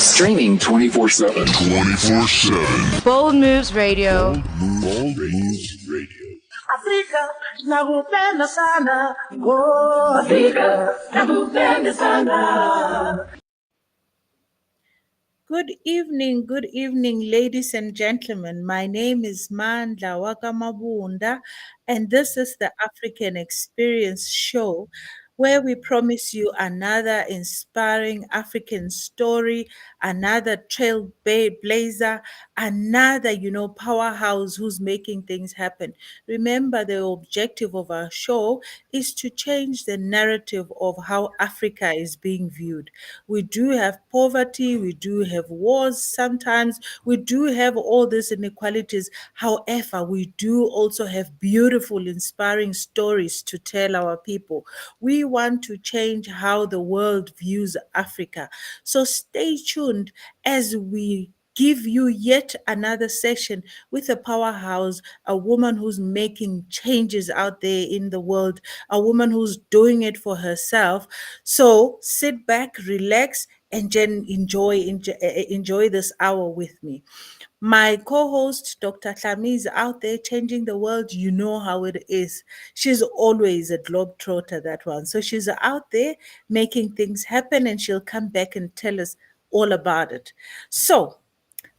Streaming 24/7. 24/7. Bold Moves Radio. Bold Moves Radio. Afrika nakupenda sana. Oh, Afrika nakupenda sana. Good evening, ladies and gentlemen. My name is Mandla Mabunda, and this is the African Experience Show, where we promise you another inspiring African story, another trailblazer, another, powerhouse who's making things happen. Remember, the objective of our show is to change the narrative of how Africa is being viewed. We do have poverty, we do have wars sometimes, we do have all these inequalities. However, we do also have beautiful, inspiring stories to tell our people. We want to change how the world views Africa. So stay tuned as we give you yet another session with a powerhouse, a woman who's making changes out there in the world, a woman who's doing it for herself. So sit back, relax, and then enjoy this hour with me. My co-host, Dr. Hlami, is out there changing the world. You know how it is. She's always a globetrotter, that one. So she's out there making things happen, and she'll come back and tell us all about it. So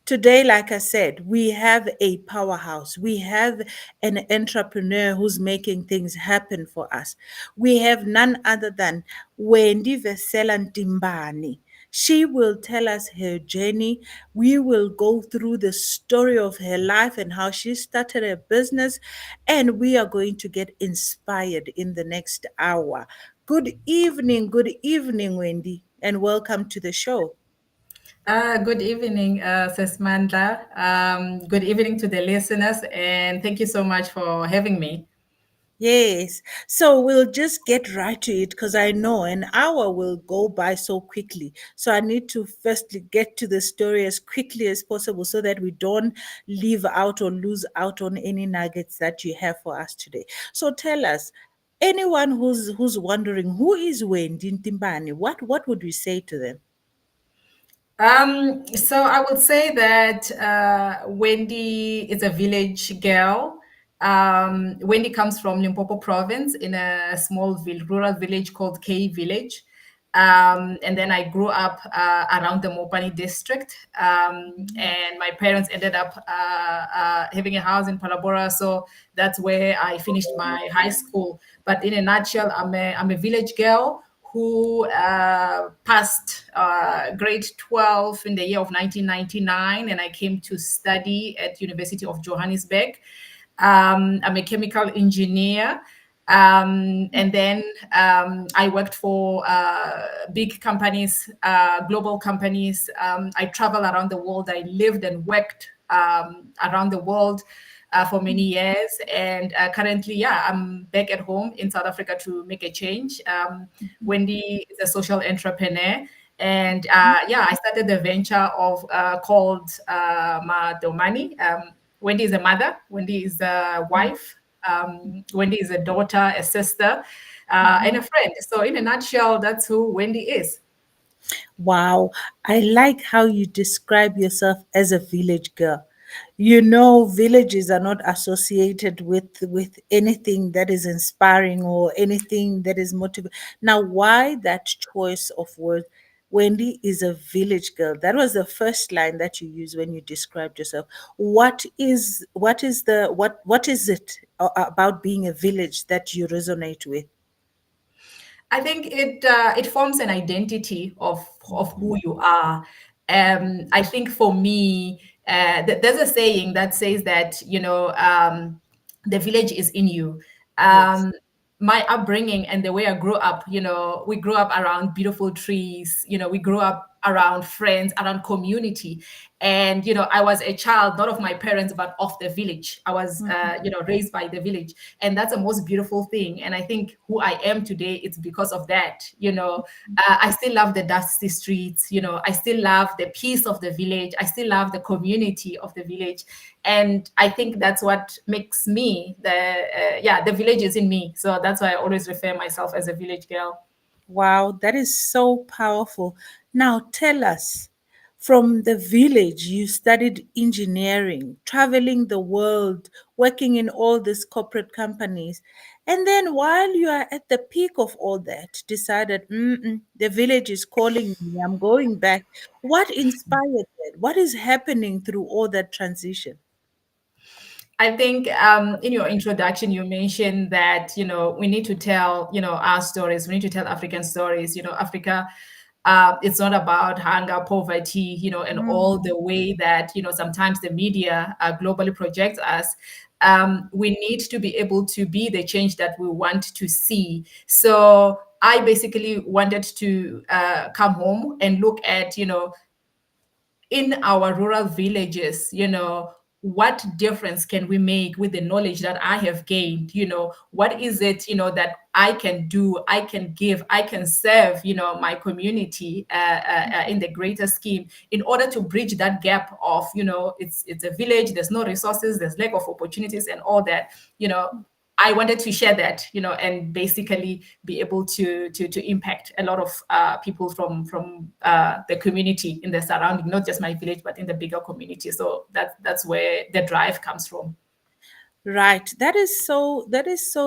today, like I said, we have a powerhouse. We have an entrepreneur who's making things happen for us. We have none other than Wendy Vesela-Ntimbani. She will tell us her journey. We will go through the story of her life and how she started her business, and we are going to get inspired in the next hour. Good evening, Wendy, and welcome to the show. Good evening, Sis Mandla. Good evening to the listeners, and thank you so much for having me. Yes. So we'll just get right to it because I know an hour will go by so quickly. So I need to firstly get to the story as quickly as possible so that we don't leave out or lose out on any nuggets that you have for us today. So tell us, anyone who's wondering, who is Wendy Ntimbani? What would we say to them? So I would say that Wendy is a village girl. Wendy comes from Limpopo province in a small rural village called K Village. And then I grew up around the Mopani district. And my parents ended up having a house in Palabora. So that's where I finished my high school. But in a nutshell, I'm a village girl who passed grade 12 in the year of 1999, and I came to study at University of Johannesburg. I'm a chemical engineer, and then I worked for big companies, global companies. I traveled around the world. I lived and worked around the world for many years, and currently, I'm back at home in South Africa to make a change. Wendy is a social entrepreneur, and I started the venture of called Matomani. Wendy is a mother. Wendy is a wife. Wendy is a daughter, a sister, and a friend. So, in a nutshell, that's who Wendy is. Wow, I like how you describe yourself as a village girl. You know, villages are not associated with anything that is inspiring or anything that is motivating. Now, why that choice of word? Wendy is a village girl. That was the first line that you used when you described yourself. What is it about being a village that you resonate with? I think it forms an identity of who you are. I think for me, there's a saying that says that the village is in you. Yes. My upbringing and the way I grew up, we grew up around beautiful trees. We grew up around friends, around community. And, I was a child, not of my parents, but of the village. I was, raised by the village. And that's the most beautiful thing. And I think who I am today, it's because of that. I still love the dusty streets. I still love the peace of the village. I still love the community of the village. And I think that's what makes me the village is in me. So that's why I always refer myself as a village girl. Wow, that is so powerful. Now tell us, From the village, you studied engineering, traveling the world, working in all these corporate companies. And then while you are at the peak of all that, decided, the village is calling me, I'm going back. What inspired that? What is happening through all that transition? I think in your introduction, you mentioned that, we need to tell, our stories. We need to tell African stories. Africa, it's not about hunger, poverty, and all Mm. the way that, sometimes the media globally projects us. We need to be able to be the change that we want to see. So I basically wanted to come home and look at, in our rural villages, what difference can we make with the knowledge that I have gained? What is it, that I can do, I can give, I can serve, my community in the greater scheme, in order to bridge that gap of, it's a village, there's no resources, there's lack of opportunities and all that. I wanted to share that, and basically be able to impact a lot of people from the community in the surrounding, not just my village, but in the bigger community. So that's where the drive comes from. Right. That is so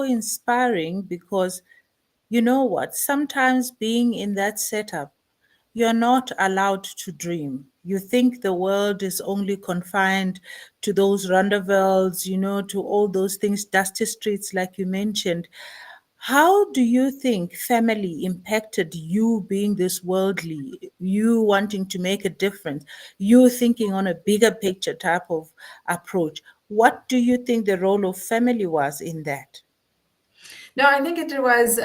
inspiring because you know what? Sometimes being in that setup, you're not allowed to dream. You think the world is only confined to those rondavels, to all those things, dusty streets, like you mentioned. How do you think family impacted you being this worldly, you wanting to make a difference, you thinking on a bigger picture type of approach? What do you think the role of family was in that? No, I think it was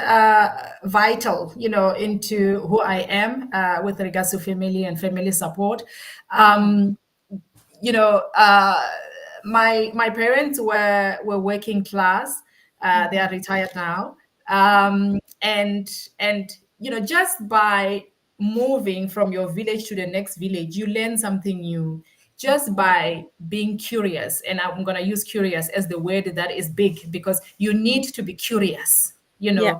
vital, into who I am with regards to family and family support. Um, you know, my parents were working class. They are retired now, and just by moving from your village to the next village, you learn something new. Just by being curious, and I'm gonna use curious as the word that is big, because you need to be curious. Yeah.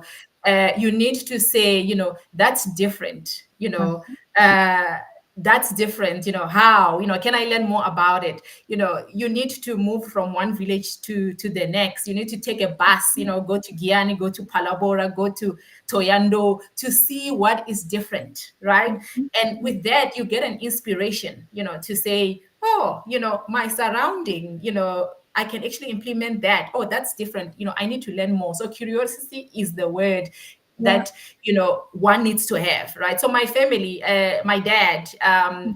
You need to say, that's different. Mhm. That's different. How, can I learn more about it? You need to move from one village to the next. You need to take a bus, go to Giani, go to Palabora, go to Toyando, to see what is different, right? And with that, you get an inspiration, to say, oh, my surrounding, I can actually implement that. Oh, that's different. I need to learn more. So curiosity is the word Yeah. that one needs to have, right? So my family, my dad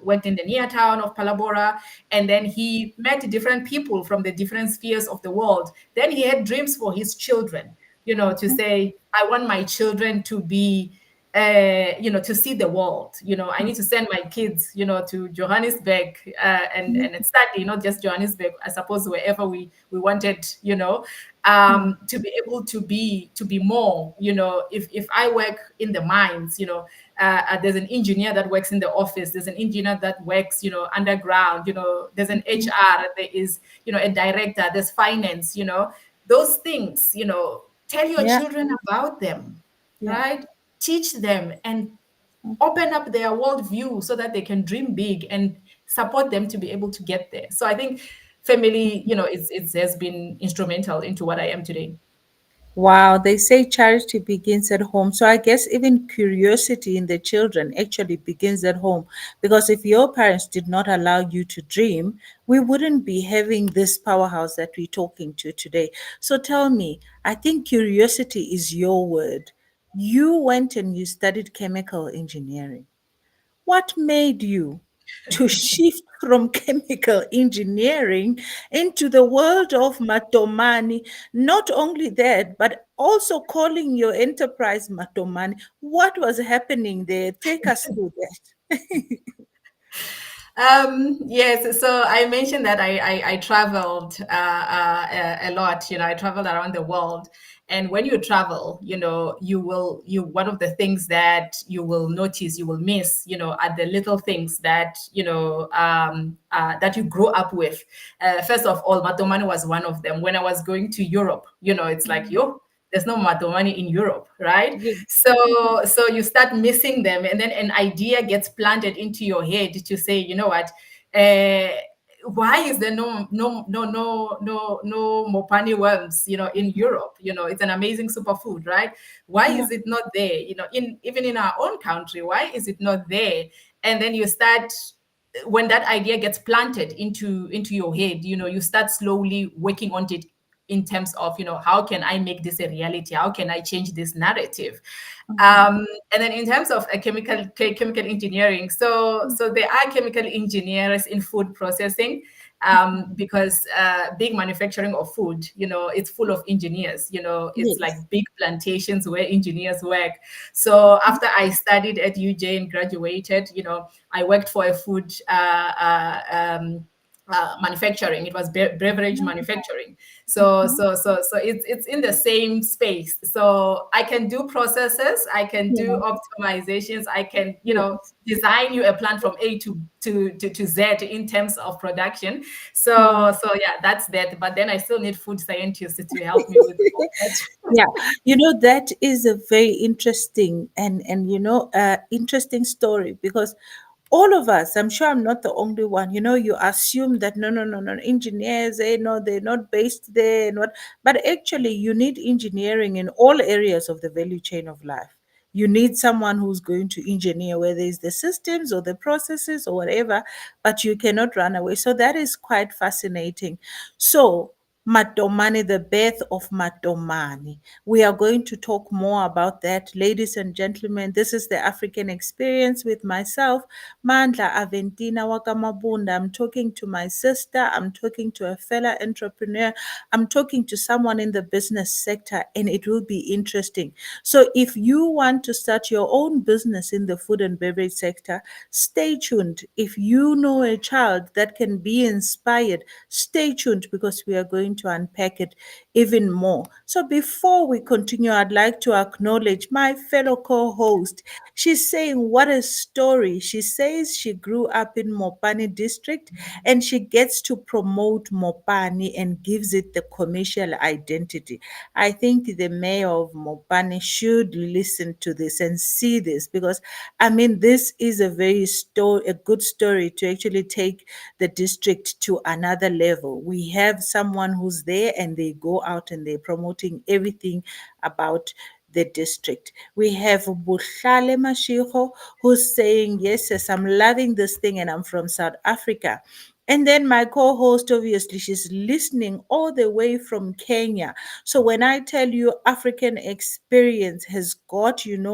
worked in the near town of Palabora, and then he met different people from the different spheres of the world. Then he had dreams for his children, to say, I want my children to be to see the world. I need to send my kids, to Johannesburg and study, not just Johannesburg, I suppose wherever we wanted, to be able to be more. If I work in the mines, there's an engineer that works in the office, there's an engineer that works, underground, there's an HR, there is, a director, there's finance, those things, tell your Yeah. children about them, Yeah. right? Teach them and open up their worldview so that they can dream big, and support them to be able to get there. So I think family, it has been instrumental into what I am today. Wow, they say charity begins at home. So I guess even curiosity in the children actually begins at home. Because if your parents did not allow you to dream, we wouldn't be having this powerhouse that we're talking to today. So tell me, I think curiosity is your word. You went and you studied chemical engineering. What made you to shift from chemical engineering into the world of Matomani? Not only that, but also calling your enterprise Matomani. What was happening there? Take us through that. Yes, so I mentioned that I traveled a lot. I traveled around the world, and when you travel, you one of the things that you will notice, you will miss, are the little things that that you grow up with. First of all, Matomani was one of them. When I was going to Europe, it's like, yo. there's no Matomani in Europe, right? Yeah. So you start missing them, and then an idea gets planted into your head to say, you know what, why is there no Mopani worms, in Europe? It's an amazing superfood, right? Why is it not there? Even in our own country, why is it not there? And then you start, when that idea gets planted into your head, you start slowly working on it in terms of, how can I make this a reality? How can I change this narrative? And then in terms of chemical engineering, so there are chemical engineers in food processing, because big manufacturing of food, it's full of engineers. It's Yes. like big plantations where engineers work. So after I studied at UJ and graduated, I worked for a food manufacturing. It was beverage manufacturing. So it's in the same space. So I can do processes, I can do optimizations, I can design you a plan from A to Z in terms of production. So yeah, that's that. But then I still need food scientists to help me with all that. Yeah, that is a very interesting and interesting story, because all of us, I'm sure I'm not the only one, you assume that no, engineers, no, they're not based there, but actually you need engineering in all areas of the value chain of life. You need someone who's going to engineer, whether it's the systems or the processes or whatever, but you cannot run away. So that is quite fascinating. So Matomani, the birth of Matomani. We are going to talk more about that. Ladies and gentlemen, this is the African Experience with myself, Mandla Aventina Wakamabunda. I'm talking to my sister, I'm talking to a fellow entrepreneur, I'm talking to someone in the business sector, and it will be interesting. So if you want to start your own business in the food and beverage sector, stay tuned. If you know a child that can be inspired, stay tuned, because we are going to unpack it even more. So before we continue, I'd like to acknowledge my fellow co-host. She's saying, what a story. She says she grew up in Mopani district and she gets to promote Mopani and gives it the commercial identity. I think the mayor of Mopani should listen to this and see this, because this is a a good story to actually take the district to another level. We have someone who's there and they go out and they're promoting everything about the district. We have Buhlale Mashiko, who's saying, yes, I'm loving this thing and I'm from South Africa. And then my co-host, obviously, she's listening all the way from Kenya. So when I tell you African Experience has got, the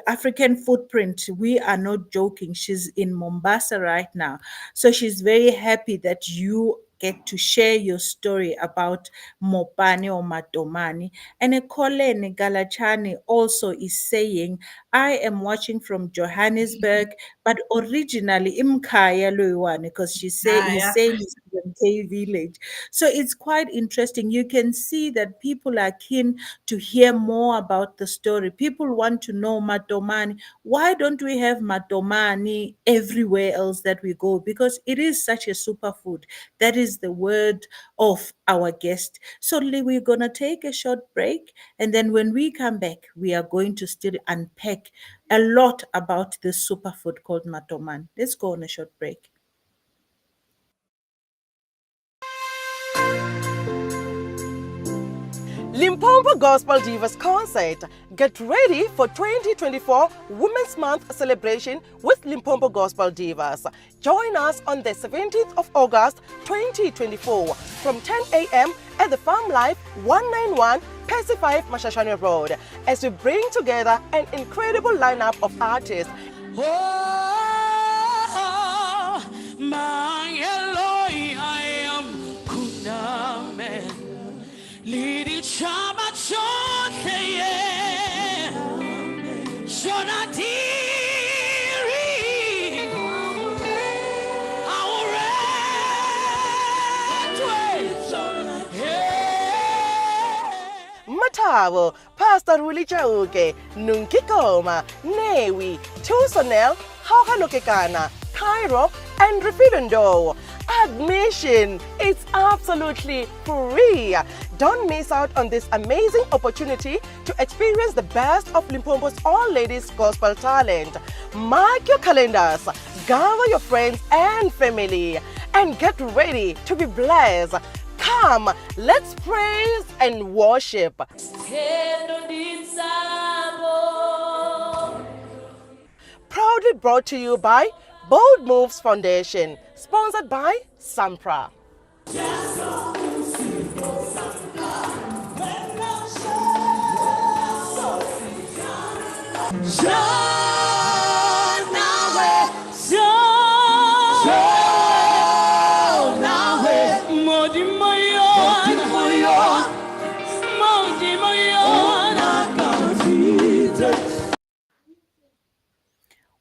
African footprint, we are not joking. She's in Mombasa right now. So she's very happy that you get to share your story about Mopani or Matomani. And Ekolene Galachani also is saying, I am watching from Johannesburg, but originally Imkaya Luiwane, because he's Yeah. saying it's in K village. So it's quite interesting. You can see that people are keen to hear more about the story. People want to know Matomani. Why don't we have Matomani everywhere else that we go? Because it is such a superfood. That is the word of our guest. So we're going to take a short break. And then when we come back, we are going to still unpack a lot about this superfood called Matoman. Let's go on a short break. Limpopo Gospel Divas Concert. Get ready for 2024 Women's Month celebration with Limpopo Gospel Divas. Join us on the 17th of August 2024 from 10 a.m. at the Farm Life 191 Percy 5 Mashashane Road as we bring together an incredible lineup of artists. Oh, my Eloi, I am Kunamen. Lidi chama chote ye Jonatiri Matavo, Pastor Ruli Chauke, Nunkikoma, Newi, Tusonel, Hauhalokekana, Cairo, and Refidundo. Admission, it's absolutely free. Don't miss out on this amazing opportunity to experience the best of Limpopo's all ladies gospel talent. Mark your calendars, gather your friends and family, and get ready to be blessed. Come, let's praise and worship. Proudly brought to you by Bold Moves Foundation, sponsored by Sampra.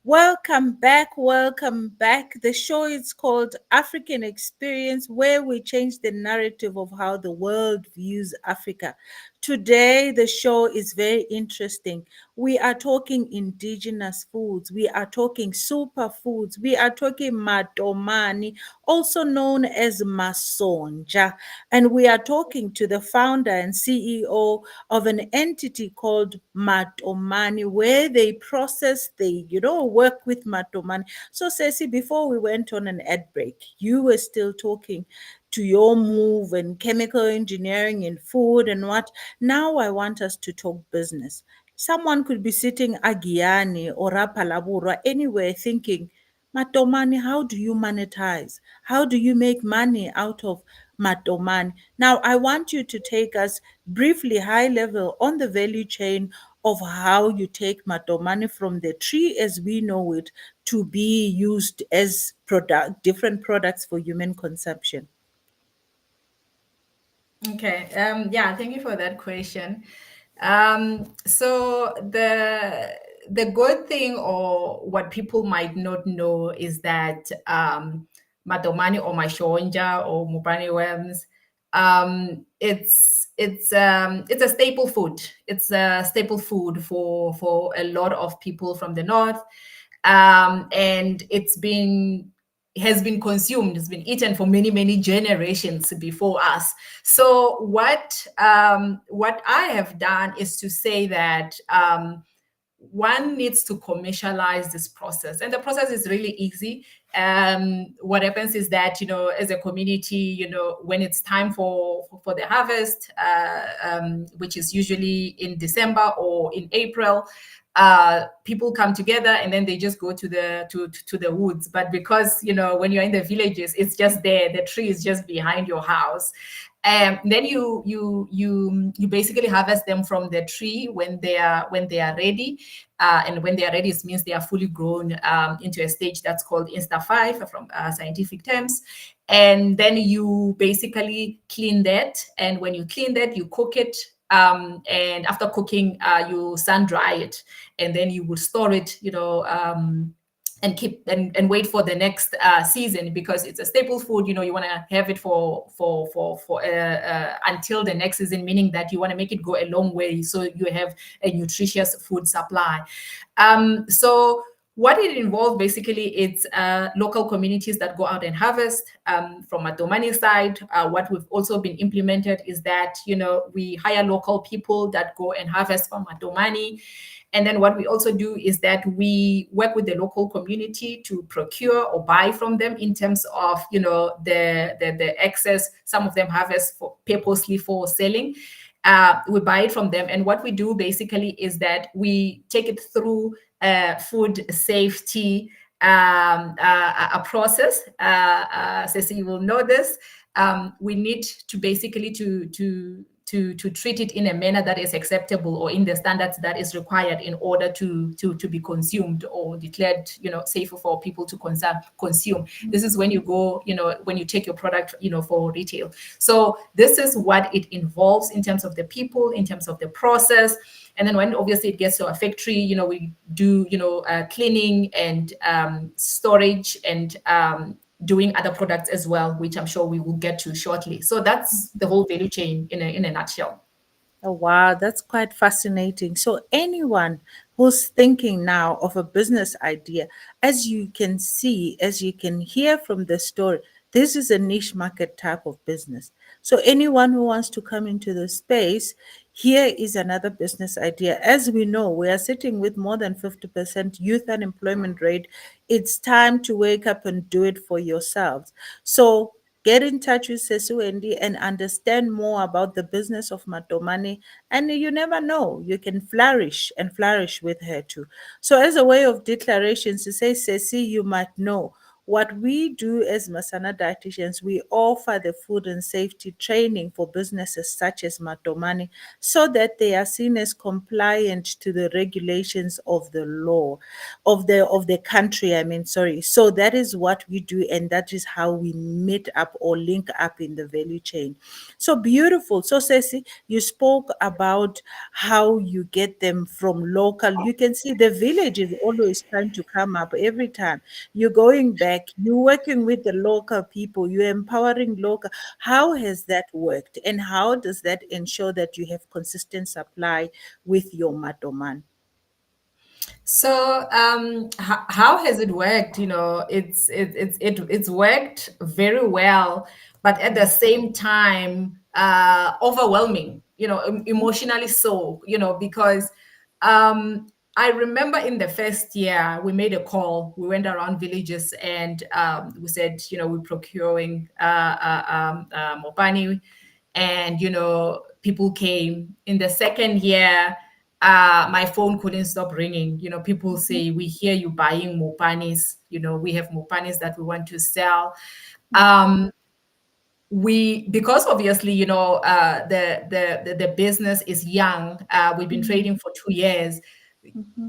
Welcome back. Welcome back. The show is called African Experience, where we change the narrative of how the world views Africa. Today, the show is very interesting. We are talking indigenous foods. We are talking superfoods. We are talking Matomani, also known as Masonja. And we are talking to the founder and CEO of an entity called Matomani, where they process, they, work with Matomani. So, Ceci, before we went on an ad break, you were still talking to your move and chemical engineering in food and what. Now I want us to talk business. Someone could be sitting Agiani or Rapalabura anywhere thinking, Matomani, how do you monetize? How do you make money out of Matomani? Now, I want you to take us briefly, high level, on the value chain of how you take Matomani from the tree as we know it to be used as different products for human consumption. Okay. Yeah, thank you for that question. So the good thing, or what people might not know, is that Matomani or Mashonja or Mupani worms, it's a staple food. It's a staple food for a lot of people from the north, and has been consumed, has been eaten for many, many generations before us. So what I have done is to say that one needs to commercialize this process, and the process is really easy. What happens is that, as a community, when it's time for the harvest, which is usually in December or in April, people come together and then they just go to the woods. But because when you're in the villages, it's just there, the tree is just behind your house, and then you basically harvest them from the tree when they are ready. And when they are ready, it means they are fully grown into a stage that's called Insta 5 from scientific terms. And then you basically clean that, and when you clean that, you cook it. And after cooking, you sun dry it, and then you will store it, and keep and wait for the next season, because it's a staple food. You want to have it for until the next season, meaning that you want to make it go a long way, so you have a nutritious food supply. So what it involves basically, it's local communities that go out and harvest. From Matomani side, what we've also been implemented is that we hire local people that go and harvest from Matomani. And then what we also do is that we work with the local community to procure or buy from them in terms of the excess. Some of them harvest purposely for selling. We buy it from them, and what we do basically is that we take it through food safety a process. Ceci, you will know this. We need to basically to treat it in a manner that is acceptable, or in the standards that is required, in order to be consumed or declared safer for people to consume. This is when you go, when you take your product for retail. So this is what it involves in terms of the people, in terms of the process. And then when obviously it gets to a factory, we do cleaning and storage and doing other products as well, which I'm sure we will get to shortly. So that's the whole value chain in a nutshell. Oh, wow, that's quite fascinating. So anyone who's thinking now of a business idea, as you can see, as you can hear from the story, This is a niche market type of business. So anyone who wants to come into the space, here is another business idea. As we know, we are sitting with more than 50% youth unemployment rate. It's time to wake up and do it for yourselves. So get in touch with Sesu Wendy and understand more about the business of Matomani. And you never know, you can flourish and flourish with her too. So, as a way of declarations, to say, Sesi, you might know what we do as Masana dietitians, we offer the food and safety training for businesses such as Matomani so that they are seen as compliant to the regulations of the law of the country. I mean, sorry. So that is what we do, and that is how we meet up or link up in the value chain. So beautiful. So Ceci, you spoke about how you get them from local. You can see the village is always trying to come up every time. You're going back, you're working with the local people, you're empowering local. How has that worked? And how does that ensure that you have consistent supply with your Matoman? So, how has it worked? You know, it's worked very well, but at the same time, overwhelming. You know, emotionally so. You know, because I remember in the first year we made a call. We went around villages and we said, you know, we're procuring Mopani, and you know, people came. In the second year, my phone couldn't stop ringing. You know, people say, we hear you buying mopanis. You know, we have mopanis that we want to sell. We, because obviously, you know, the business is young. We've been trading for 2 years.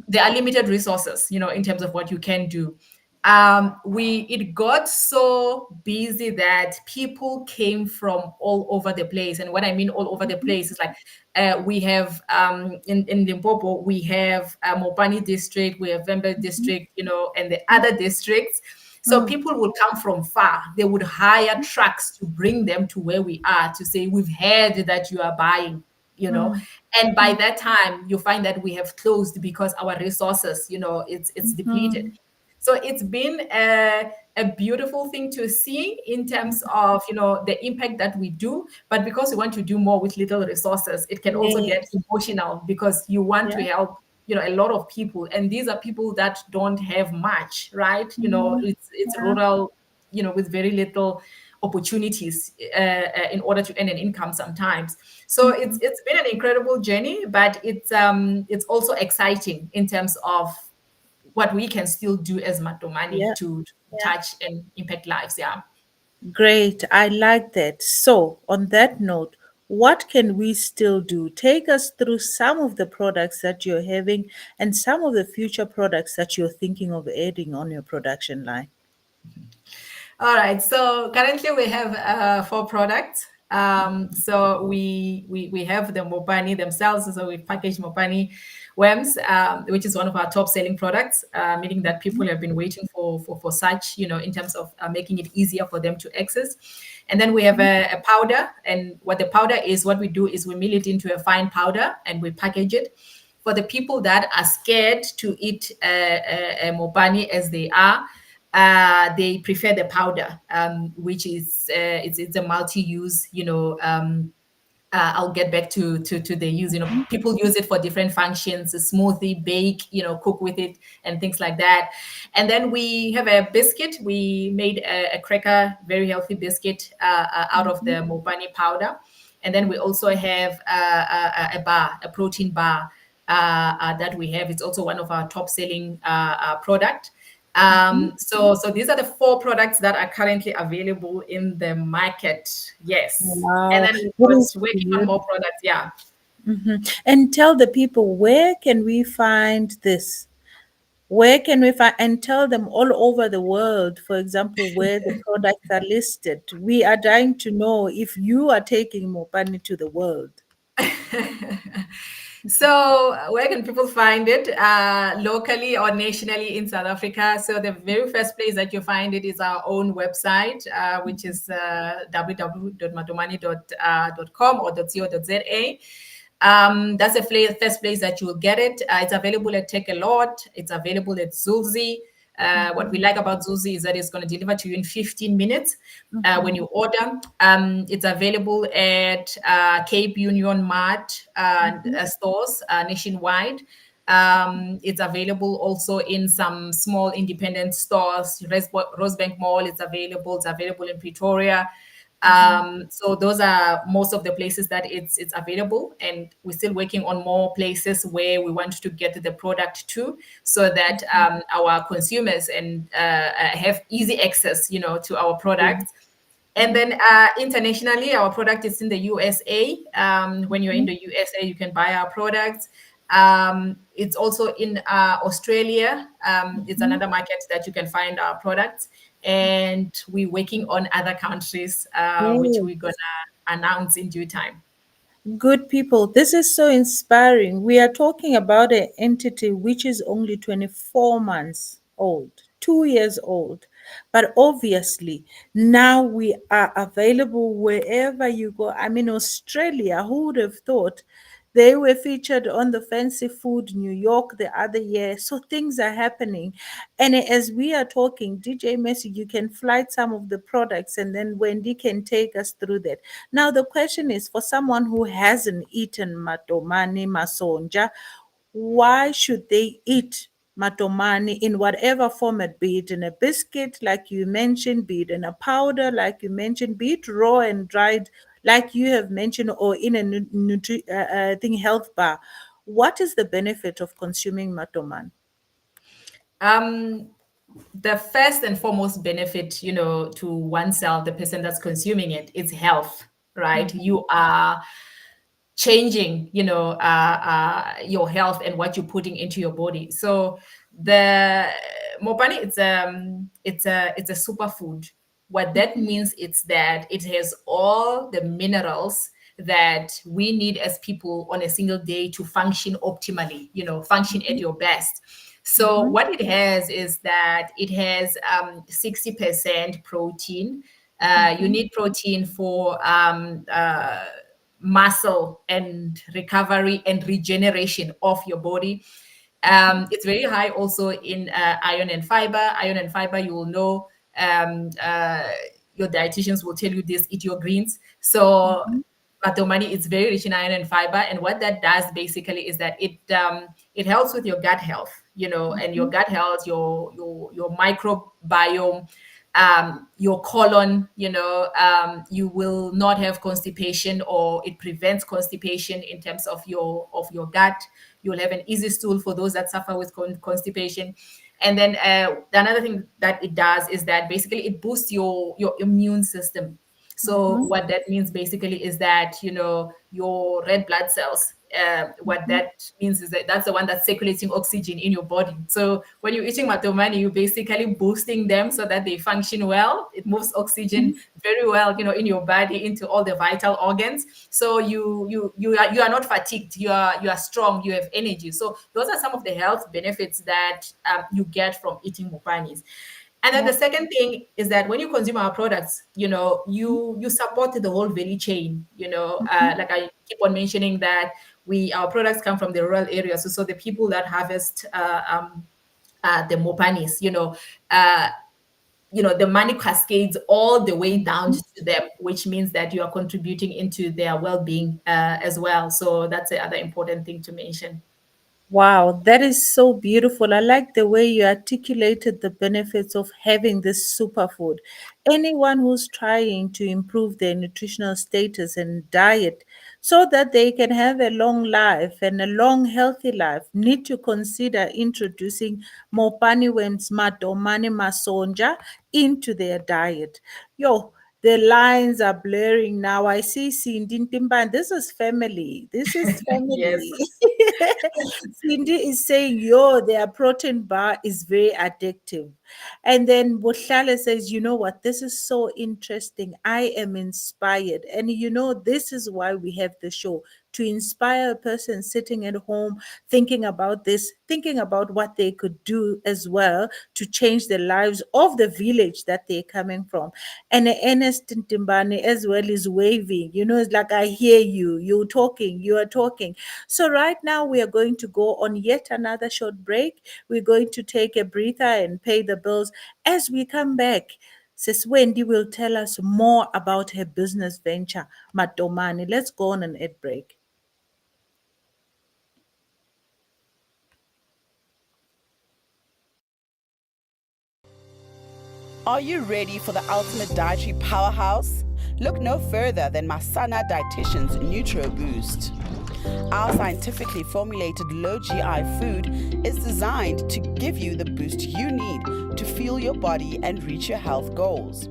There are limited resources, you know, in terms of what you can do. It got so busy that people came from all over the place. And what I mean all over the place is like, we have in Limpopo, we have Mopani district, we have Vembe district, you know, and the other districts. So people would come from far. They would hire trucks to bring them to where we are, to say, we've heard that you are buying, you know. And by that time, you find that we have closed because our resources, you know, it's depleted. So it's been a beautiful thing to see in terms of, you know, the impact that we do. But because we want to do more with little resources, it can also get Yes. emotional because you want to Yeah. help, you know, a lot of people. And these are people that don't have much, right? You know, it's Yeah. rural, you know, with very little opportunities in order to earn an income sometimes. So it's been an incredible journey, but it's also exciting in terms of what we can still do as Matomani Yeah. to Yeah. touch and impact lives. Yeah. Great. I like that. So, on that note, what can we still do? Take us through some of the products that you're having and some of the future products that you're thinking of adding on your production line. All right. So currently we have 4 products. So we have the Mopani themselves. So we package Mopani worms, which is one of our top selling products, meaning that people have been waiting for such, you know, in terms of making it easier for them to access. And then we have a powder. And what the powder is, what we do is we mill it into a fine powder and we package it. For the people that are scared to eat a Mopani as they are, they prefer the powder, which is it's a multi-use. You know, I'll get back to the use. You know, people use it for different functions: a smoothie, bake, you know, cook with it, and things like that. And then we have a biscuit. We made a cracker, very healthy biscuit out of the Mopani powder. And then we also have a bar, a protein bar that we have. It's also one of our top selling product. So these are the 4 products that are currently available in the market. Yes. And Wow. then we've That got is working on more beautiful. products. Yeah. And tell the people, where can we find this? Where can we find, and tell them all over the world, for example, where the products are listed. We are dying to know if you are taking Mopani to the world. So where can people find it locally or nationally in South Africa? So the very first place that you find it is our own website, which is www.matomani.com or .co.za. That's the first place that you will get it. It's available at Take a Lot. It's available at Zulzi. What we like about Zuzi is that it's going to deliver to you in 15 minutes when you order. It's available at Cape Union Mart stores nationwide. It's available also in some small independent stores. Rosebank Mall, it's available. It's available in Pretoria. So those are most of the places that it's available, and we're still working on more places where we want to get the product to, so that our consumers and have easy access, to our products. And then internationally, our product is in the USA. When you're in the USA, you can buy our products. It's also in Australia. It's another market that you can find our products. And we're working on other countries, which we're going to announce in due time. Good people, this is so inspiring. We are talking about an entity which is only 24 months old, 2 years old. But obviously, now we are available wherever you go. I mean, Australia, who would have thought? They were featured on the Fancy Food New York the other year. So things are happening. And as we are talking, DJ Messi, you can flight some of the products, and then Wendy can take us through that. Now, the question is, for someone who hasn't eaten Matomani, Masonja, why should they eat Matomani in whatever format, be it in a biscuit, like you mentioned, be it in a powder, like you mentioned, be it raw and dried, like you have mentioned, or in a health bar? What is the benefit of consuming Matomani? The first and foremost benefit, to oneself, the person that's consuming it, is health, right? You are changing, your health and what you're putting into your body. So the Mopani, it's a superfood. What that means is that it has all the minerals that we need as people on a single day to function optimally, function at your best. So what it has is that it has 60% protein. You need protein for muscle and recovery and regeneration of your body. It's very high also in iron and fiber. Iron and fiber, you will know, your dietitians will tell you this: eat your greens. So Matomani is very rich in iron and fiber, and what that does basically is that it helps with your gut health, and your gut health, your microbiome, your colon, you will not have constipation, or it prevents constipation in terms of your gut. You'll have an easy stool for those that suffer with constipation. And then another thing that it does is that basically it boosts your immune system. So what that means basically is that, your red blood cells, what that means is that that's the one that's circulating oxygen in your body. So when you're eating Matomani, you're basically boosting them so that they function well. It moves oxygen very well, in your body into all the vital organs. So you are not fatigued. You are strong. You have energy. So those are some of the health benefits that you get from eating Mopanis. And then the second thing is that when you consume our products, you support the whole value chain. Like I keep on mentioning that our products come from the rural areas. So the people that harvest the Mopanis, the money cascades all the way down to them, which means that you are contributing into their well-being as well. So that's the other important thing to mention. Wow, that is so beautiful. I like the way you articulated the benefits of having this superfood. Anyone who's trying to improve their nutritional status and diet so that they can have a long life and a long, healthy life need to consider introducing Mopani Wens Matomani Masonja into their diet. Yo, the lines are blurring now. I see Ntimbani. This is family. This is Yes. family. Cindy is saying, yo, their protein bar is very addictive. And then Bohlale says, you know what, this is so interesting. I am inspired. And this is why we have the show, to inspire a person sitting at home thinking about this, thinking about what they could do as well to change the lives of the village that they're coming from. And Ernest Ntimbani as well is waving. It's like, I hear you, you are talking. So right now we are going to go on yet another short break. We're going to take a breather and pay the bills. As we come back, Sis Wendy will tell us more about her business venture, Matomani. Let's go on an ad break. Are you ready for the ultimate dietary powerhouse? Look no further than Masana Dietitian's Nutro Boost. Our scientifically formulated low GI food is designed to give you the boost you need to fuel your body and reach your health goals.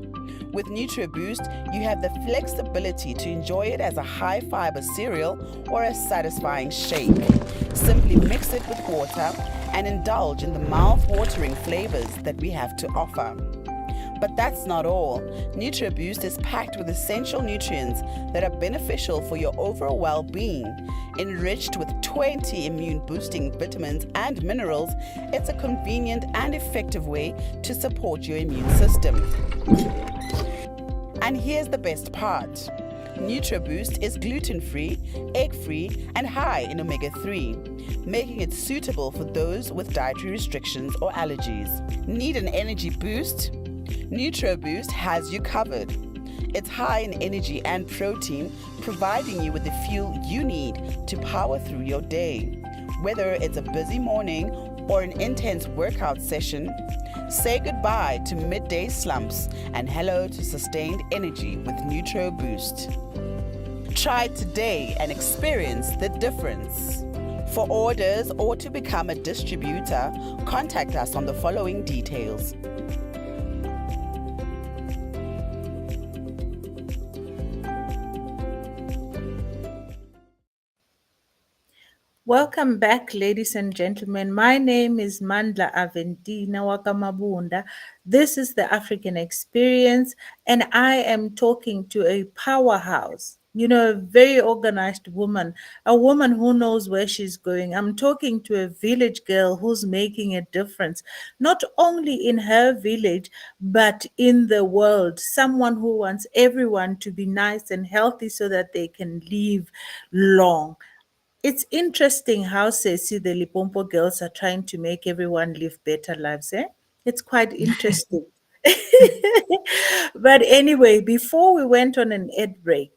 With NutriBoost, you have the flexibility to enjoy it as a high-fiber cereal or a satisfying shake. Simply mix it with water and indulge in the mouth-watering flavors that we have to offer. But that's not all. NutriBoost is packed with essential nutrients that are beneficial for your overall well-being. Enriched with 20 immune-boosting vitamins and minerals, it's a convenient and effective way to support your immune system. And here's the best part. NutriBoost is gluten-free, egg-free, and high in omega-3, making it suitable for those with dietary restrictions or allergies. Need an energy boost? NutriBoost has you covered. It's high in energy and protein, providing you with the fuel you need to power through your day. Whether it's a busy morning or an intense workout session, say goodbye to midday slumps and hello to sustained energy with NutriBoost. Try it today and experience the difference. For orders or to become a distributor, contact us on the following details. Welcome back, ladies and gentlemen. My name is Mandla Aventina Mabunda. This is the African Experience, and I am talking to a powerhouse, a very organized woman, a woman who knows where she's going. I'm talking to a village girl who's making a difference, not only in her village, but in the world. Someone who wants everyone to be nice and healthy so that they can live long. It's interesting how Ceci, the Limpopo girls, are trying to make everyone live better lives, eh? It's quite interesting. But anyway, before we went on an ad break,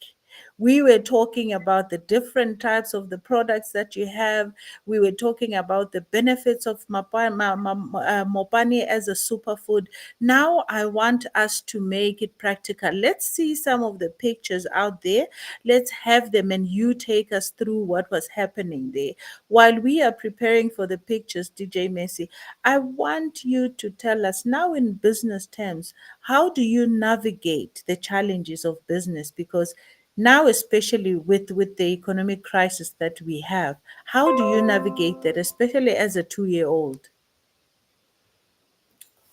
we were talking about the different types of the products that you have. We were talking about the benefits of Mopani as a superfood. Now I want us to make it practical. Let's see some of the pictures out there. Let's have them and you take us through what was happening there. While we are preparing for the pictures, DJ Messi, I want you to tell us now in business terms, how do you navigate the challenges of business? Because now, especially with the economic crisis that we have, how do you navigate that, especially as a 2-year-old?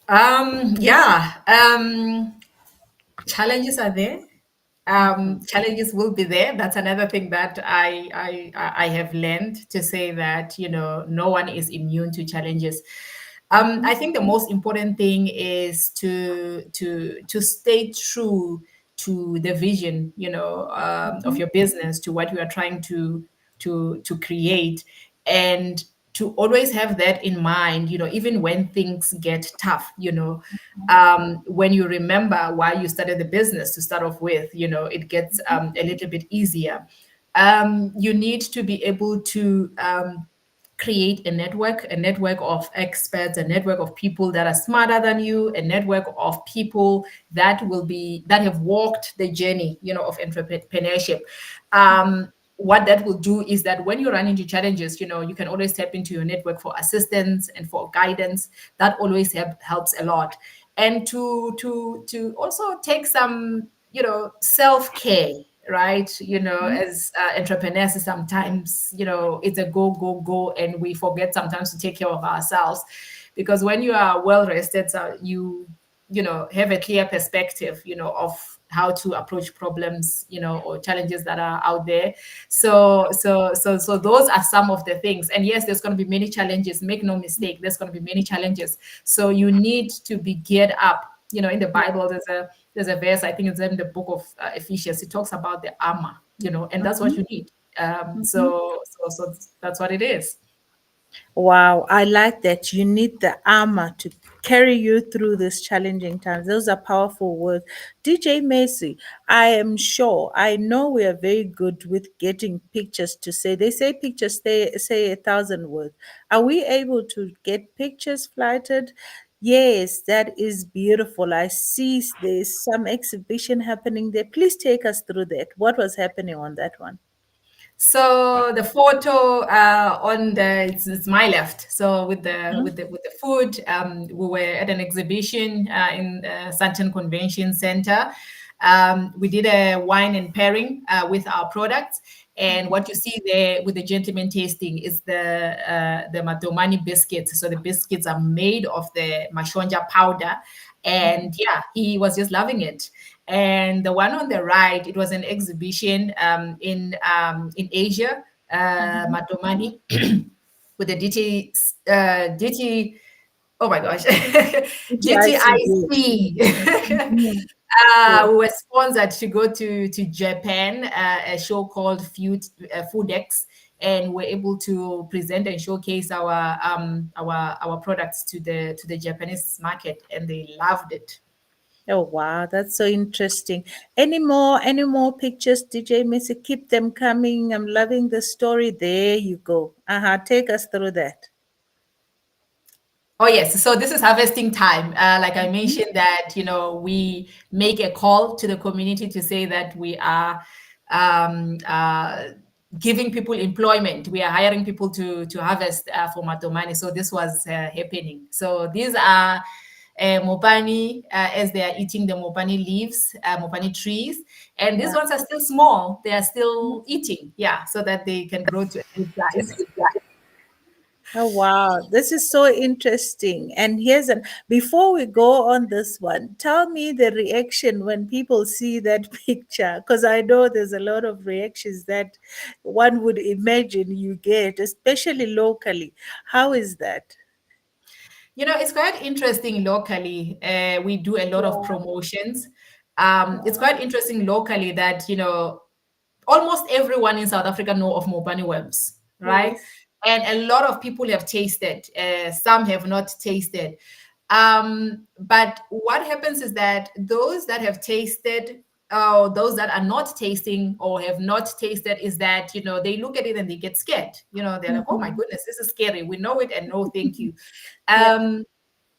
Yeah. Challenges are there. Challenges will be there. That's another thing that I have learned, to say that no one is immune to challenges. I think the most important thing is to stay true to the vision, of your business, to what you are trying to create, and to always have that in mind, even when things get tough, when you remember why you started the business to start off with, it gets a little bit easier. You need to be able to create a network of experts, a network of people that are smarter than you, a network of people that have walked the journey, of entrepreneurship. What that will do is that when you run into challenges, you can always tap into your network for assistance and for guidance. That always helps a lot. And to also take some, self-care, right? As entrepreneurs, sometimes, it's a go, go, go, and we forget sometimes to take care of ourselves. because when you are well rested, so you know, have a clear perspective, you know, of how to approach problems, you know, or challenges that are out there. So those are some of the things. And yes, there's going to be many challenges. Make no mistake, there's going to be many challenges. So you need to be geared up. You know, in the Bible, there's a verse, I think it's in the book of Ephesians. It talks about the armor, you know, and that's what you need. So that's what it is. Wow, I like that. You need the armor to carry you through these challenging times. Those are powerful words. DJ Macy, I am sure, I know we are very good with getting pictures to say. They say pictures say 1,000 words. Are we able to get pictures flighted? Yes, that is beautiful. I see there's some exhibition happening there. Please take us through that. What was happening on that one? So the photo on the it's my left. So with the food, we were at an exhibition in Sandton Convention Center. We did a wine and pairing with our products, and what you see there with the gentleman tasting is the Matomani biscuits. So the biscuits are made of the mashonja powder, and yeah, he was just loving it. And the one on the right, it was an exhibition in Asia, Matomani, with the DT. Oh my gosh, GTIC. We were sponsored to go to Japan, a show called Foodex, and we're able to present and showcase our products to the Japanese market, and they loved it. Oh wow, that's so interesting. Any more pictures, DJ Missy? Keep them coming. I'm loving the story. There you go. Take us through that. Oh yes, so this is harvesting time. Like I mentioned that, you know, we make a call to the community to say that we are um, uh, giving people employment. We are hiring people to harvest for Matomani. So this was happening. So these are Mopani as they are eating the Mopani leaves, Mopani trees, and these ones are still small. They are still eating, yeah, so that they can grow to a good size. Oh wow, this is so interesting. And before we go on this one, tell me the reaction when people see that picture, because I know there's a lot of reactions that one would imagine you get, especially locally. How is that? You know, it's quite interesting locally. We do a lot of promotions. It's quite interesting locally that, you know, almost everyone in South Africa know of Mopani worms, right? Yes. And a lot of people have tasted. Some have not tasted. But what happens is that those that have tasted, those that are not tasting or have not tasted, is that, you know, they look at it and they get scared. You know, they're like, oh my goodness, this is scary. We know it, and no, thank you. Yeah.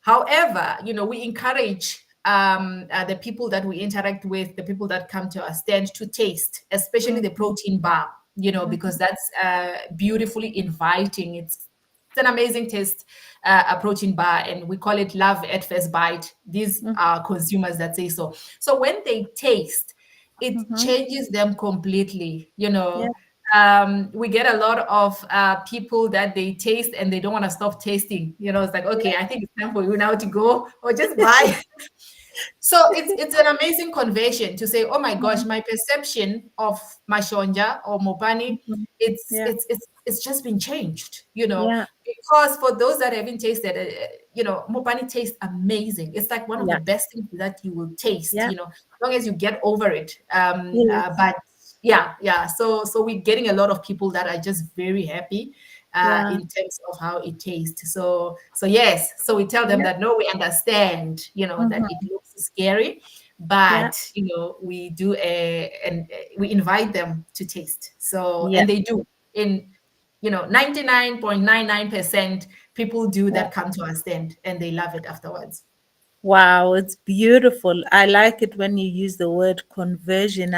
However, you know, we encourage the people that we interact with, the people that come to our stand, to taste, especially the protein bar, you know, because that's beautifully inviting. It's an amazing taste, a protein bar, and we call it love at first bite. These are consumers that say so. So when they taste, it changes them completely, you Yeah. know. We get a lot of people that they taste and they don't want to stop tasting. You know, it's like, okay, I think it's time for you now to go or just buy. So it's an amazing conversion to say, oh my gosh, my perception of Mashonja or Mopani, Yeah. it's just been changed, you know, Yeah. because for those that haven't tasted, you know, Mopani tastes amazing. It's like one of the Yeah. best things that you will taste, Yeah. you know, as long as you get over it. Yes. But yeah. So we're getting a lot of people that are just very happy Wow. in terms of how it tastes. So yes, so we tell them Yeah. that no, we understand, you know, that it looks scary, Yeah. but you know, we do and we invite them to taste. So Yeah. and they do in, you know, 99.99% people do Yeah. that come to our stand and they love it afterwards. Wow, it's beautiful. I like it when you use the word conversion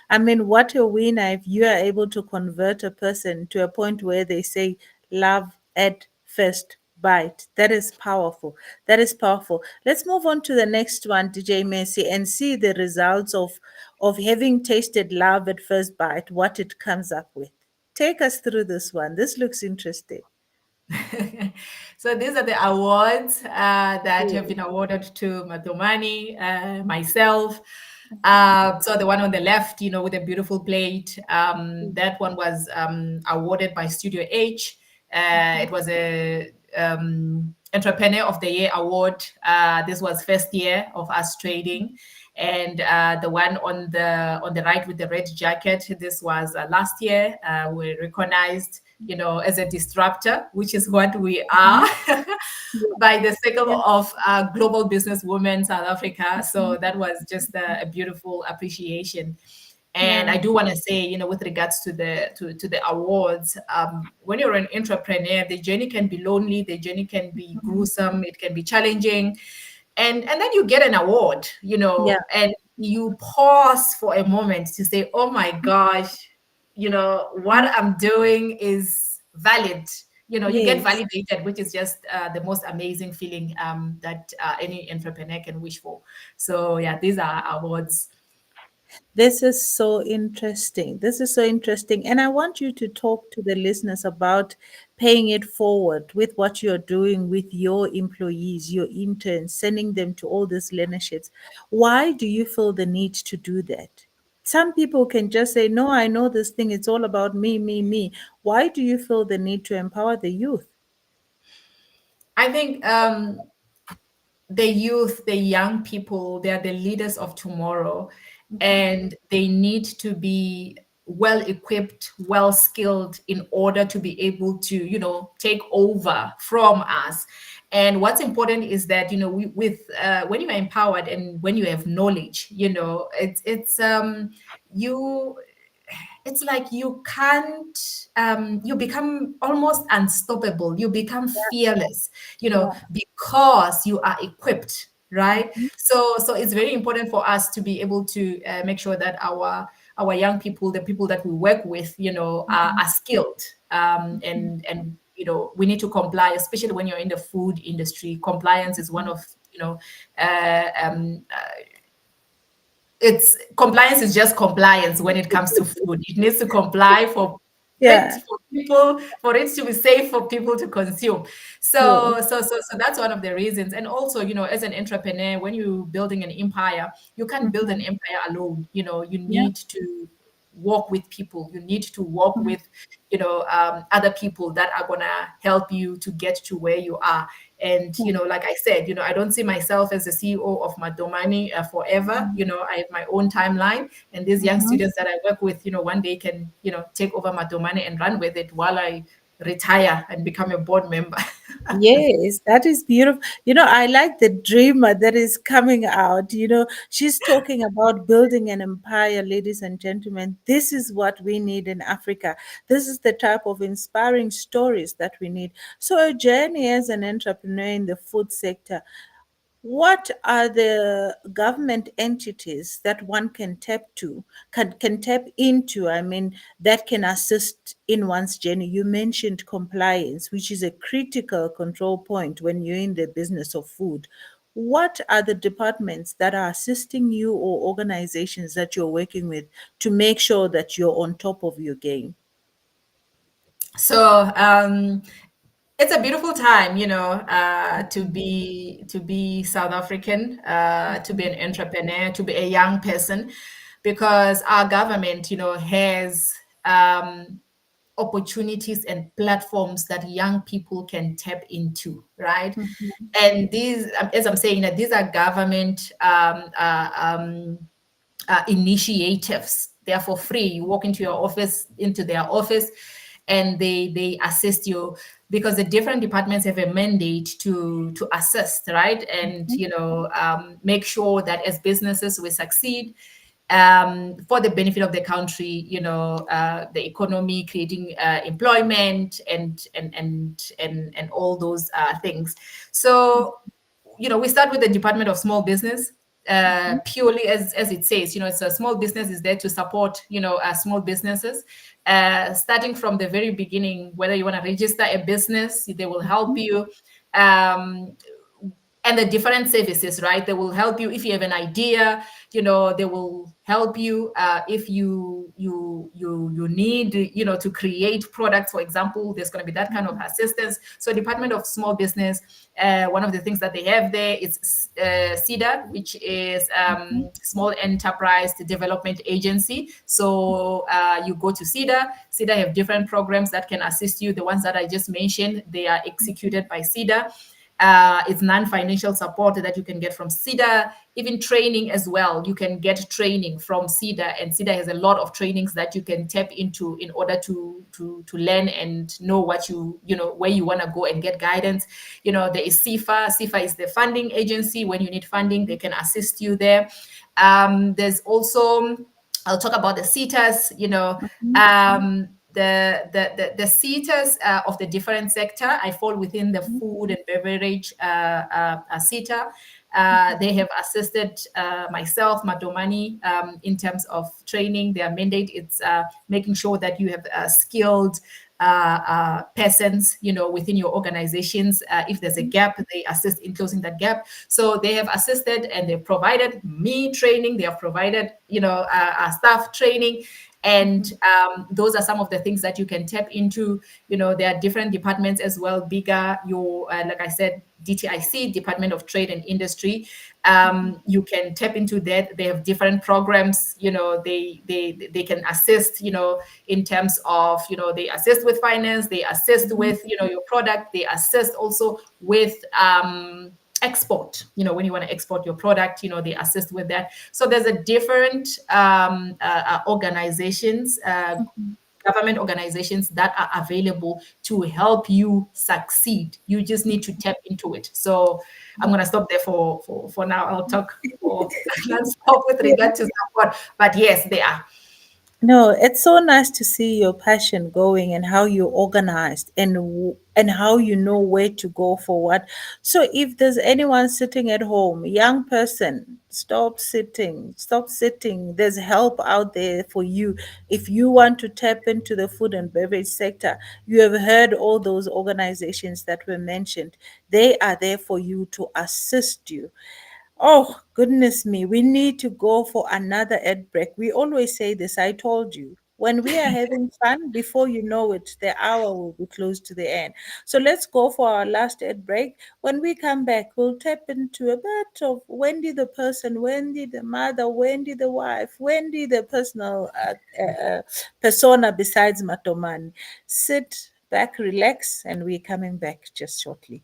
I mean, what a winner if you are able to convert a person to a point where they say love at first bite. That is powerful. That is powerful. Let's move on to the next one, DJ Messi, and see the results of having tasted love at first bite, what it comes up with. Take us through this one. This looks interesting. So these are the awards that have been awarded to Matomani, myself. So the one on the left, with a beautiful plate, that one was awarded by Studio H. It was a Entrepreneur of the Year award. This was first year of us trading. And the one on the right with the red jacket, this was last year. We recognized, as a disruptor, which is what we are, by the Circle of Global Business Women South Africa. So that was just a beautiful appreciation. And I do want to say, with regards to the awards, when you're an entrepreneur, the journey can be lonely, the journey can be gruesome, it can be challenging, and then you get an award, and you pause for a moment to say, "Oh my gosh, what I'm doing is valid." You get validated, which is just the most amazing feeling that any entrepreneur can wish for. So yeah, these are awards. This is so interesting. This is so interesting. And I want you to talk to the listeners about paying it forward with what you're doing with your employees, your interns, sending them to all these learnerships. Why do you feel the need to do that? Some people can just say, no, I know this thing. It's all about me, me, me. Why do you feel the need to empower the youth? I think the youth, the young people, they are the leaders of tomorrow, and they need to be well equipped, well skilled in order to be able to, take over from us. And what's important is that, when you are empowered and when you have knowledge, you it's like you can't you become almost unstoppable, you become fearless, because you are equipped, right? So it's very important for us to be able to make sure that our young people, the people that we work with, are skilled, and we need to comply, especially when you're in the food industry. Compliance is one of, it's compliance is just compliance when it comes to food. It needs to comply for Yeah. people, for it to be safe for people to consume. So that's one of the reasons. And also, as an entrepreneur, when you're building an empire, you can't build an empire alone. You need to work with people. You need to work with, other people that are gonna help you to get to where you are. And like I said, I don't see myself as the CEO of Matomani forever. I have my own timeline, and these young students that I work with, one day can take over Matomani and run with it while I retire and become a board member. Yes, that is beautiful. I like the dreamer that is coming out. She's talking about building an empire, ladies and gentlemen. This is what we need in Africa. This is the type of inspiring stories that we need. So, a journey as an entrepreneur in the food sector, what are the government entities that one can tap into, I mean, that can assist in one's journey? You mentioned compliance, which is a critical control point when you're in the business of food. What are the departments that are assisting you or organizations that you're working with to make sure that you're on top of your game? So it's a beautiful time, to be South African, to be an entrepreneur, to be a young person, because our government, has opportunities and platforms that young people can tap into, right? And these, as I'm saying, that these are government initiatives. They are for free. You walk into their office, and they assist you, because the different departments have a mandate to assist, right? And make sure that as businesses we succeed, for the benefit of the country, the economy, creating employment, and all those things. So we start with the Department of Small Business, purely as it says. It's a small business is there to support, small businesses, starting from the very beginning. Whether you want to register a business, they will help you. and the different services, right? They will help you if you have an idea. They will help you if you need, to create products, for example. There's going to be that kind of assistance. So Department of Small Business, one of the things that they have there is SEDA, which is Small Enterprise Development Agency. So you go to SEDA. SEDA have different programs that can assist you. The ones that I just mentioned, they are executed by SEDA. It's non-financial support that you can get from SEDA, even training as well. You can get training from SEDA, and SEDA has a lot of trainings that you can tap into in order to learn and know what where you want to go and get guidance. There is CIFA. CIFA is the funding agency. When you need funding, they can assist you there. There's also, I'll talk about the CETAs, the sectors of the different sector. I fall within the food and beverage sector. They have assisted myself, Matomani, in terms of training. Their mandate is making sure that you have skilled persons, within your organizations. If there's a gap, they assist in closing that gap. So they have assisted and they've provided me training. They have provided, staff training. And those are some of the things that you can tap into. There are different departments as well, bigger. Like I said, DTIC, Department of Trade and Industry. You can tap into that. They have different programs. They can assist. In terms of, they assist with finance. They assist with, your product. They assist also with export. When you want to export your product, they assist with that. So there's a different organizations, government organizations that are available to help you succeed. You just need to tap into it. So I'm going to stop there for now. I'll talk for non-stop with regard to support. But yes, they are. No, it's so nice to see your passion going and how you're organized and how you know where to go for what. So if there's anyone sitting at home, young person, stop sitting, stop sitting. There's help out there for you. If you want to tap into the food and beverage sector, you have heard all those organizations that were mentioned. They are there for you to assist you. Oh, goodness me. We need to go for another ad break. We always say this. I told you. When we are having fun, before you know it, the hour will be close to the end. So let's go for our last ad break. When we come back, we'll tap into a bit of Wendy the person, Wendy the mother, Wendy the wife, Wendy the personal persona besides Matomani. Sit back, relax, and we're coming back just shortly.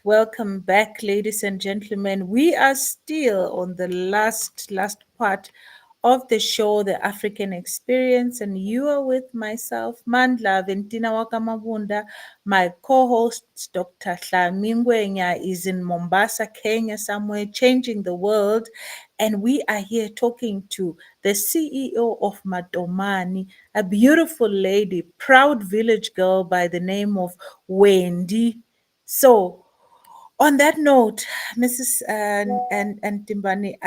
Welcome back, ladies and gentlemen. We are still on the last part of the show, The African Experience, and you are with myself, Mandla Aventina Mabunda. My co-host, Dr. Hlami Ngwenya, is in Mombasa, Kenya, somewhere, changing the world. And we are here talking to the CEO of Matomani, a beautiful lady, proud village girl by the name of Wendy. So, on that note, Mrs. and Timbani,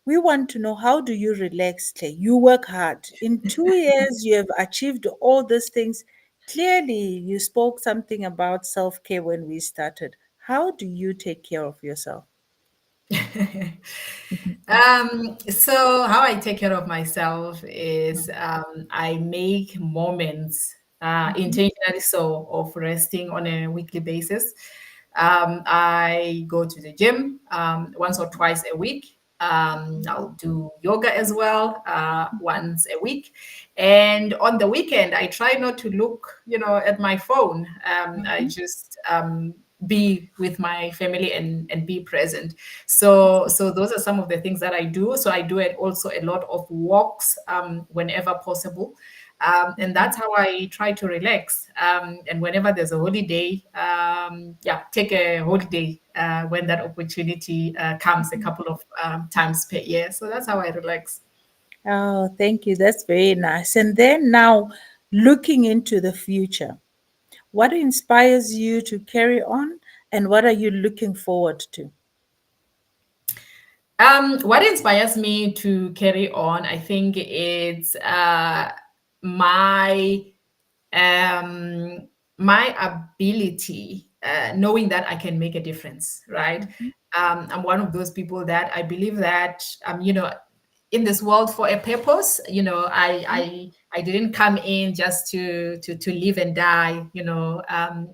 we want to know, how do you relax, Clay? You work hard. In 2 years, you have achieved all these things. Clearly, you spoke something about self-care when we started. How do you take care of yourself? So how I take care of myself is I make moments intentionally so of resting on a weekly basis. I go to the gym once or twice a week. I'll do yoga as well once a week. And on the weekend, I try not to look, at my phone. I just be with my family and be present. So those are some of the things that I do. So I do it also a lot of walks whenever possible. And that's how I try to relax. And whenever there's a holiday, take a holiday when that opportunity comes a couple of times per year. So that's how I relax. Oh, thank you. That's very nice. And then now, looking into the future, what inspires you to carry on, and what are you looking forward to? What inspires me to carry on, I think it's my um, my ability, knowing that I can make a difference, right? I'm one of those people that I believe that, in this world for a purpose. I didn't come in just to live and die.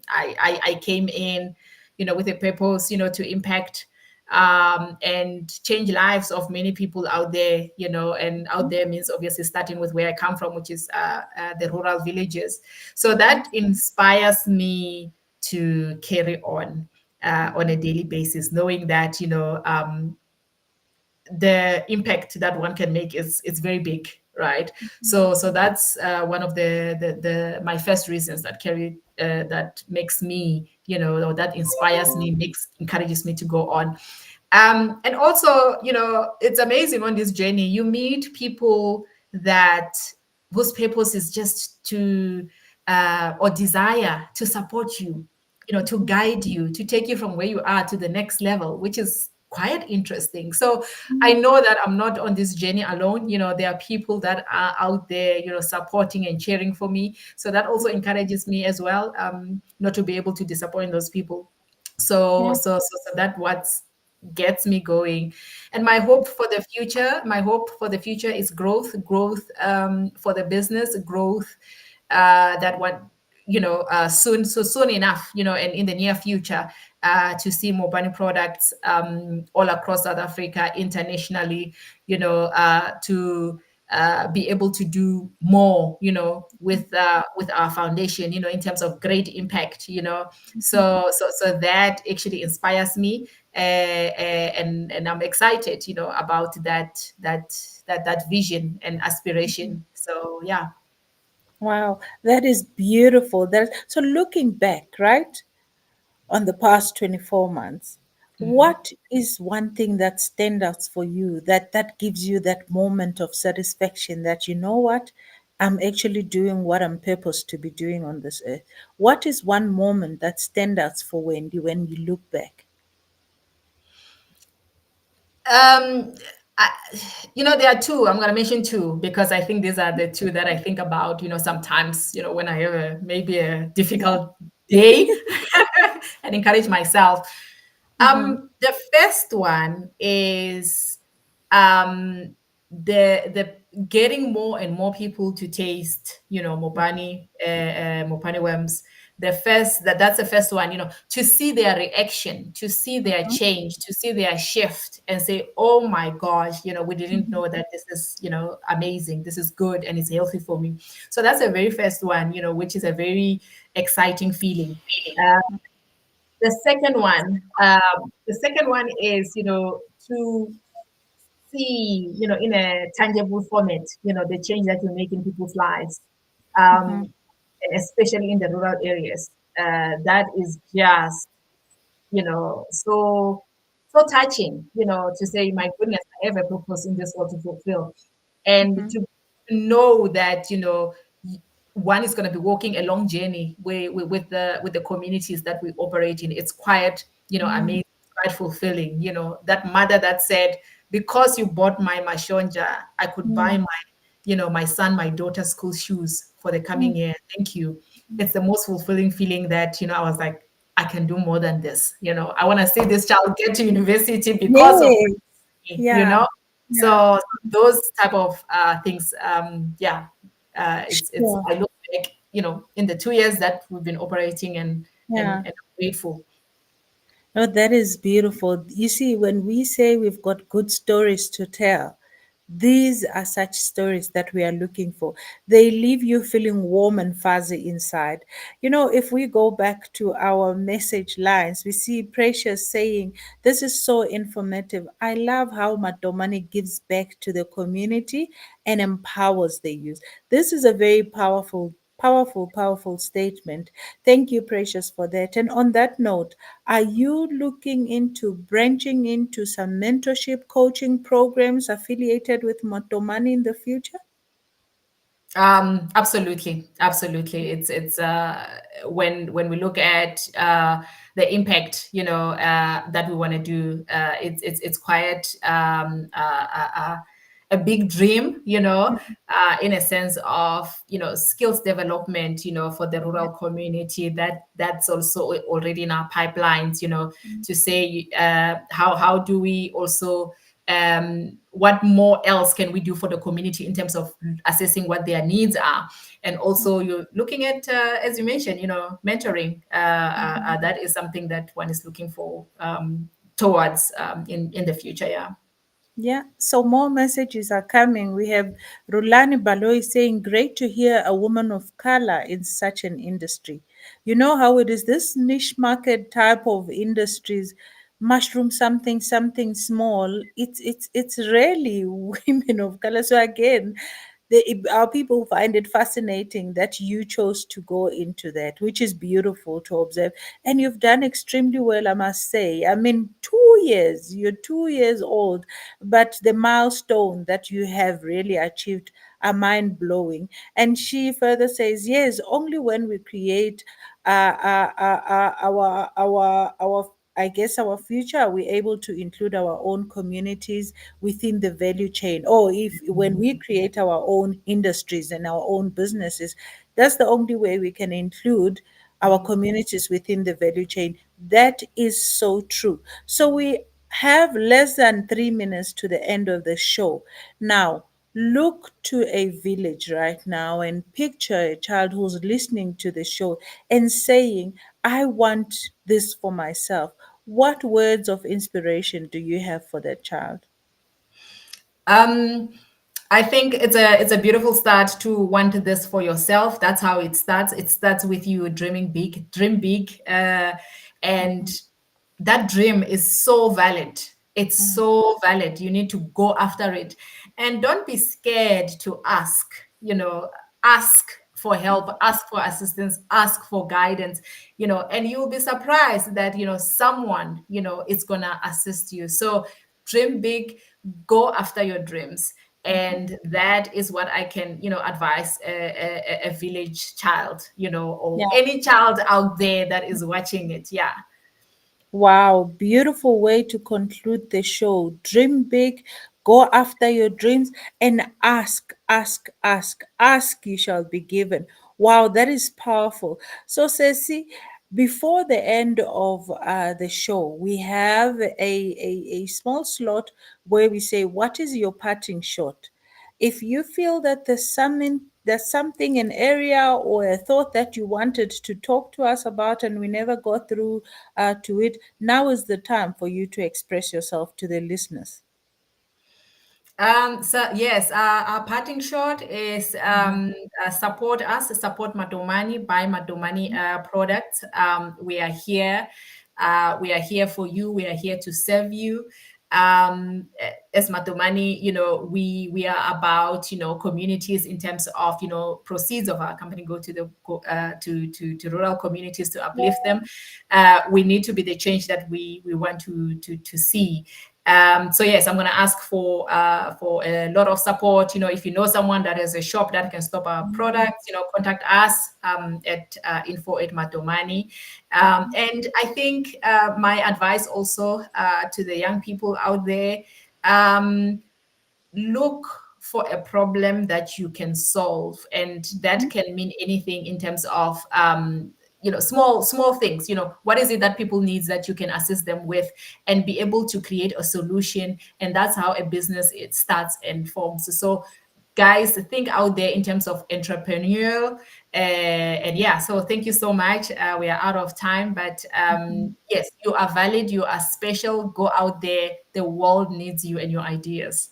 I came in, with a purpose, to impact and change lives of many people out there, and out there means obviously starting with where I come from, which is the rural villages. So that inspires me to carry on a daily basis, knowing that, the impact that one can make is very big, right? So that's one of the my first reasons that makes me, or that inspires me, encourages me to go on. And also, it's amazing on this journey. You meet people that whose purpose is just to or desire to support you, to guide you, to take you from where you are to the next level, which is quite interesting. So I know that I'm not on this journey alone. There are people that are out there, supporting and cheering for me. So that also encourages me as well, not to be able to disappoint those people. So that what gets me going. And my hope for the future is growth for the business, growth that what soon enough, and in the near future, to see Mobani products all across South Africa, internationally, to be able to do more, with our foundation, in terms of great impact, so that actually inspires me, and I'm excited, about that vision and aspiration. So yeah. Wow, that is beautiful. So looking back, right, on the past 24 months, what is one thing that stands out for you, that gives you that moment of satisfaction that, you know what, I'm actually doing what I'm purposed to be doing on this earth? What is one moment that stands out for Wendy when you look back? Um, I, there are two. I'm going to mention two because I think these are the two that I think about, sometimes, when I have maybe a difficult day and encourage myself. The first one is um, the getting more and more people to taste, Mopani worms. That's the first one, to see their reaction, to see their change, to see their shift, and say, oh my gosh, we didn't know that this is, amazing, this is good, and it's healthy for me. So that's the very first one, which is a very exciting feeling. The second one is, to see, in a tangible format, the change that you make in people's lives, um, especially in the rural areas. That is just, so touching, to say, my goodness, I have a purpose in this world to fulfill. And to know that, one is going to be walking a long journey with the communities that we operate in. It's quite, amazing, quite fulfilling. That mother that said, because you bought my mashonja, I could buy my son, my daughter's school shoes for the coming year. Thank you. It's the most fulfilling feeling that, I was like, I can do more than this. I want to see this child get to university because of Yes. me, Yeah. Yeah. So those type of things, it's Sure. I look back, in the 2 years that we've been operating, and Yeah. I'm grateful. Oh, that is beautiful. You see, when we say we've got good stories to tell, these are such stories that we are looking for. They leave you feeling warm and fuzzy inside. You know, if we go back to our message lines, we see Precious saying, "This is so informative. I love how Matomani gives back to the community and empowers the youth." This is a very powerful statement. Thank you, Precious, for that. And on that note, are you looking into branching into some mentorship coaching programs affiliated with Matomani in the future? Absolutely. It's when we look at the impact, that we want to do, it's quite a big dream, in a sense of skills development, for the rural community. That's also already in our pipelines, to say how do we also what more else can we do for the community in terms of assessing what their needs are, and also you're looking at as you mentioned, mentoring. That is something that one is looking for towards in the future. Yeah. Yeah, so more messages are coming. We have Rulani Baloi saying, "Great to hear a woman of color in such an industry." You know how it is, this niche market type of industries, mushroom something small. It's rarely women of color. So again, our people find it fascinating that you chose to go into that, which is beautiful to observe. And you've done extremely well, I must say. I mean, 2 years, you're 2 years old, but the milestone that you have really achieved are mind blowing. And she further says, yes, only when we create our I guess our future, are we able to include our own communities within the value chain? Or if when we create our own industries and our own businesses, that's the only way we can include our communities within the value chain. That is so true. So we have less than 3 minutes to the end of the show. Now, look to a village right now and picture a child who's listening to the show and saying, I want this for myself. What words of inspiration do you have for that child? um I think it's a beautiful start to want this for yourself. That's how it starts. It starts with you dreaming big, dream big, and that dream is so valid. It's so valid. You need to go after it, and don't be scared to ask. Ask for help, ask for assistance, ask for guidance. And you'll be surprised that someone is gonna assist you. So dream big, go after your dreams. And that is what I can advise a village child, or any child out there that is watching it. Yeah. Wow, beautiful way to conclude the show. Dream big, go after your dreams, and ask, you shall be given. Wow, that is powerful. So, Ceci, before the end of the show, we have a small slot where we say, what is your parting shot? If you feel that there's something, an area or a thought that you wanted to talk to us about and we never got through to it, now is the time for you to express yourself to the listeners. So yes, our parting shot is support us, support Matomani, buy Matomani products. We are here. We are here for you. We are here to serve you. As Matomani, we are about communities in terms of proceeds of our company go to the to rural communities to uplift them. We need to be the change that we want to see. So yes, I'm going to ask for a lot of support. If you know someone that has a shop that can stop our products, contact us at info@matomani. And I think my advice also to the young people out there, look for a problem that you can solve, and that can mean anything in terms of small things. What is it that people needs that you can assist them with, and be able to create a solution. And that's how a business it starts and forms. So guys think out there in terms of entrepreneurial. And yeah, so thank you so much. We are out of time, but yes, you are valid, you are special. Go out there, the world needs you and your ideas.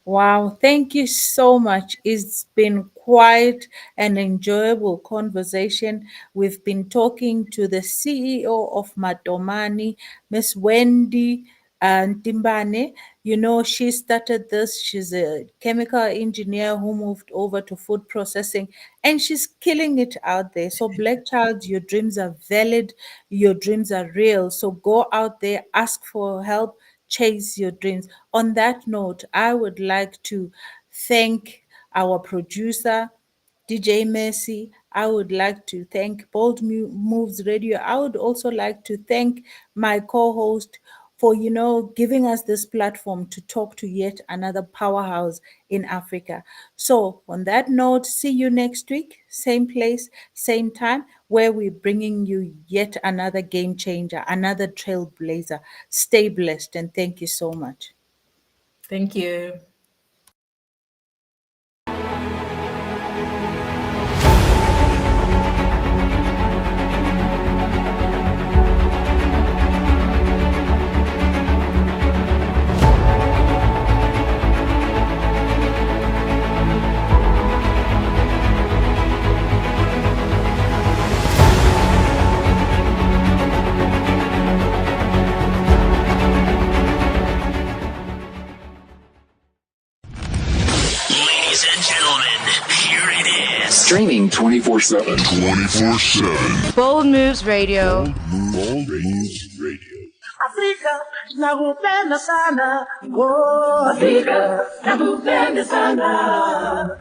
Wow, thank you so much. It's been quite an enjoyable conversation. We've been talking to the CEO of Matomani, Miss Wendy Ntimbani. You know, she started this. She's a chemical engineer who moved over to food processing, and she's killing it out there. So, Black Child, your dreams are valid, your dreams are real. So, go out there, ask for help, chase your dreams. On that note, I would like to thank our producer, DJ Mercy. I would like to thank Bold Moves Radio. I would also like to thank my co-host for giving us this platform to talk to yet another powerhouse in Africa. So on that note, see you next week, same place, same time, where we're bringing you yet another game changer, another trailblazer. Stay blessed and thank you so much. Thank you. Ladies and gentlemen, here it is. Streaming 24/7. 24/7. Bold Moves Radio. Bold Moves Radio. Afrika nakupenda sana, oh Afrika nakupenda sana.